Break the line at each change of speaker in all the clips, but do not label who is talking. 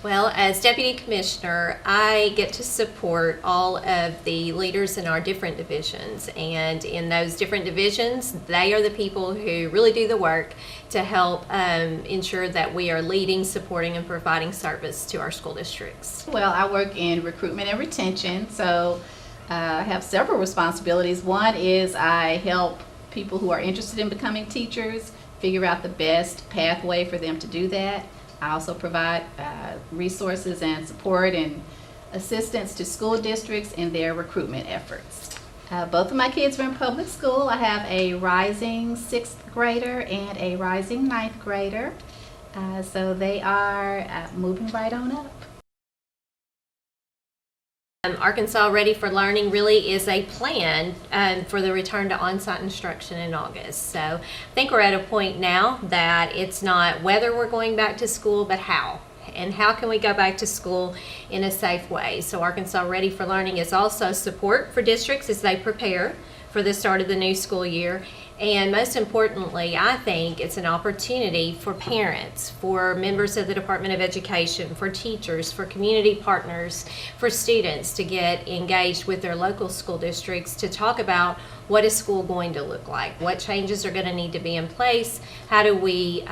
Well, as Deputy Commissioner, I get to support all of the leaders in our different divisions. And in those different divisions, they are the people who really do the work to help ensure that we are leading, supporting, and providing service to our school districts.
Well, I work in recruitment and retention, so I have several responsibilities. One is I help people who are interested in becoming teachers figure out the best pathway for them to do that. I also provide resources and support and assistance to school districts in their recruitment efforts. Both of my kids are in public school. I have a rising 6th grader and a rising 9th grader. So they are moving right on up.
Arkansas Ready for Learning really is a plan for the return to on-site instruction in August. So I think we're at a point now that it's not whether we're going back to school, but how. And how can we go back to school in a safe way? So Arkansas Ready for Learning is also support for districts as they prepare for the start of the new school year. And most importantly, I think it's an opportunity for parents, for members of the Department of Education, for teachers, for community partners, for students to get engaged with their local school districts to talk about what is school going to look like, what changes are going to need to be in place, how are we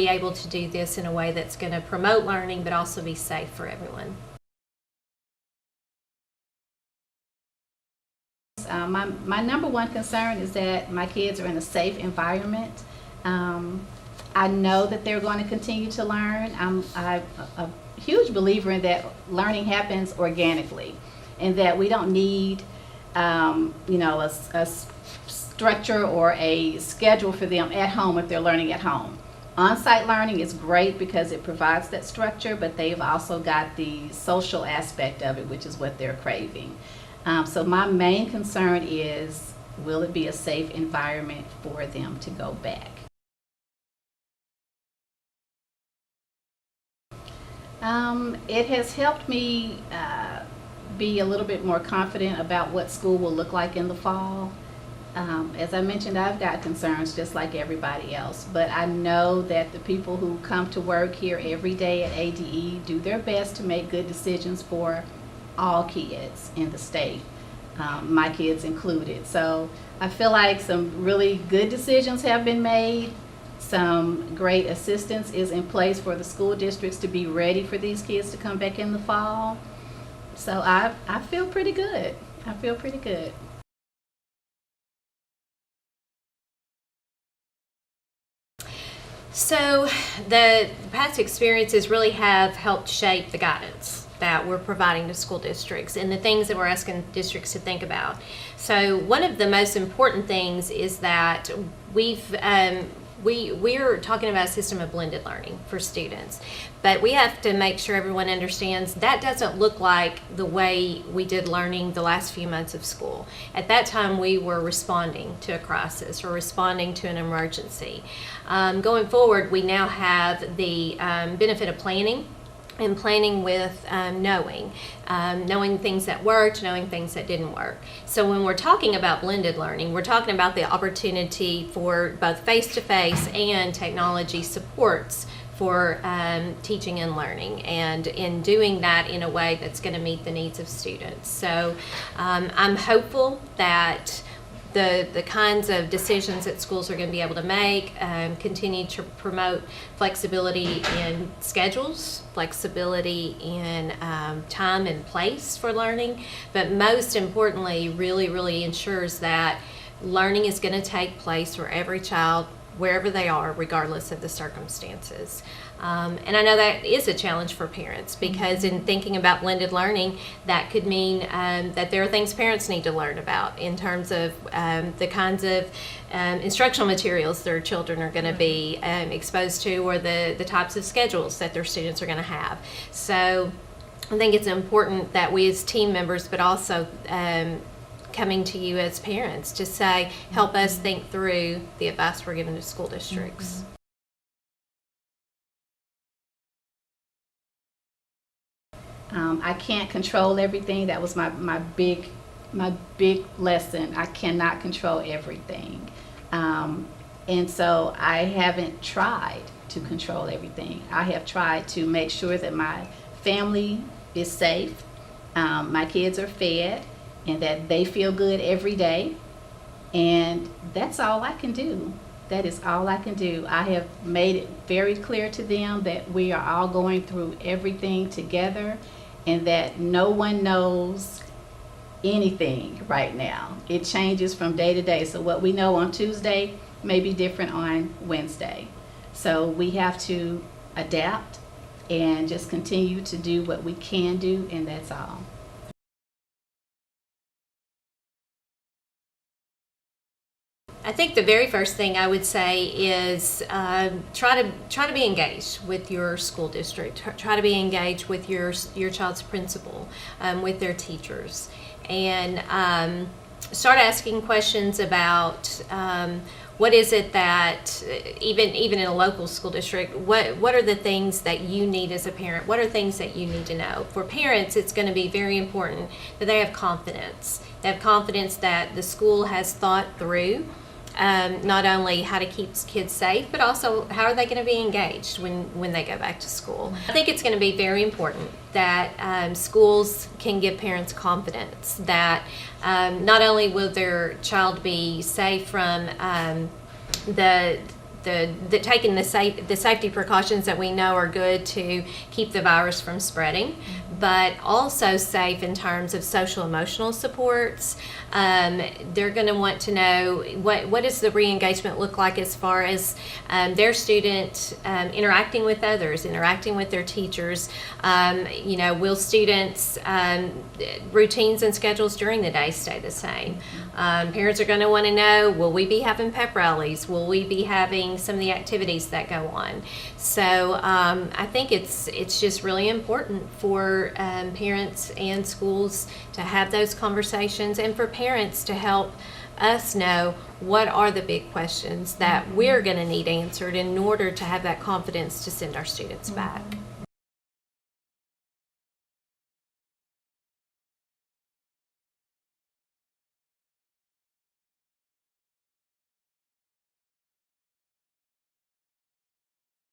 able to do this in a way that's going to promote learning but also be safe for everyone.
My number one concern is that my kids are in a safe environment. I know that they're going to continue to learn. I'm a huge believer in that learning happens organically, and that we don't need a structure or a schedule for them at home if they're learning at home. On-site learning is great because it provides that structure, but they've also got the social aspect of it, which is what they're craving. So my main concern is, will it be a safe environment for them to go back? It has helped me be a little bit more confident about what school will look like in the fall. As I mentioned, I've got concerns just like everybody else, but I know that the people who come to work here every day at ADE do their best to make good decisions for all kids in the state, my kids included. So I feel like some really good decisions have been made. Some great assistance is in place for the school districts to be ready for these kids to come back in the fall. So I feel pretty good. I feel pretty good.
So the past experiences really have helped shape the guidance that we're providing to school districts and the things that we're asking districts to think about. So one of the most important things is that we're talking about a system of blended learning for students, but we have to make sure everyone understands that doesn't look like the way we did learning the last few months of school. At that time, we were responding to a crisis or responding to an emergency. Going forward, we now have the benefit of planning, and planning with knowing things that worked, knowing things that didn't work. So when we're talking about blended learning, we're talking about the opportunity for both face-to-face and technology supports for teaching and learning, and in doing that in a way that's going to meet the needs of students. So I'm hopeful that the kinds of decisions that schools are going to be able to make continue to promote flexibility in schedules, flexibility in time and place for learning, but most importantly really ensures that learning is going to take place for every child wherever they are, regardless of the circumstances. And I know that is a challenge for parents, because in thinking about blended learning, that could mean that there are things parents need to learn about in terms of the kinds of instructional materials their children are going to be exposed to, or the types of schedules that their students are going to have. So I think it's important that we as team members, but also coming to you as parents to say, help us think through the advice we're giving to school districts.
I can't control everything. That was my big lesson. I cannot control everything. And so I haven't tried to control everything. I have tried to make sure that my family is safe, my kids are fed, and that they feel good every day. And that's all I can do. That is all I can do. I have made it very clear to them that we are all going through everything together, and that no one knows anything right now. It changes from day to day. So what we know on Tuesday may be different on Wednesday. So we have to adapt and just continue to do what we can do, and that's all.
I think the very first thing I would say is try to be engaged with your school district. Try to be engaged with your child's principal, with their teachers, and start asking questions about what is it that even in a local school district, what are the things that you need as a parent? What are things that you need to know? For parents, it's going to be very important that they have confidence. They have confidence that the school has thought through not only how to keep kids safe, but also how are they going to be engaged when they go back to school. I think it's going to be very important that schools can give parents confidence that not only will their child be safe from taking the safety precautions that we know are good to keep the virus from spreading, but also safe in terms of social emotional supports. They're going to want to know what does the re-engagement look like as far as their student interacting with others, interacting with their teachers. Will students' routines and schedules during the day stay the same? Parents are going to want to know, will we be having pep rallies? Will we be having some of the activities that go on? So I think it's just really important for parents and schools to have those conversations, and for parents to help us know what are the big questions that we're going to need answered in order to have that confidence to send our students back.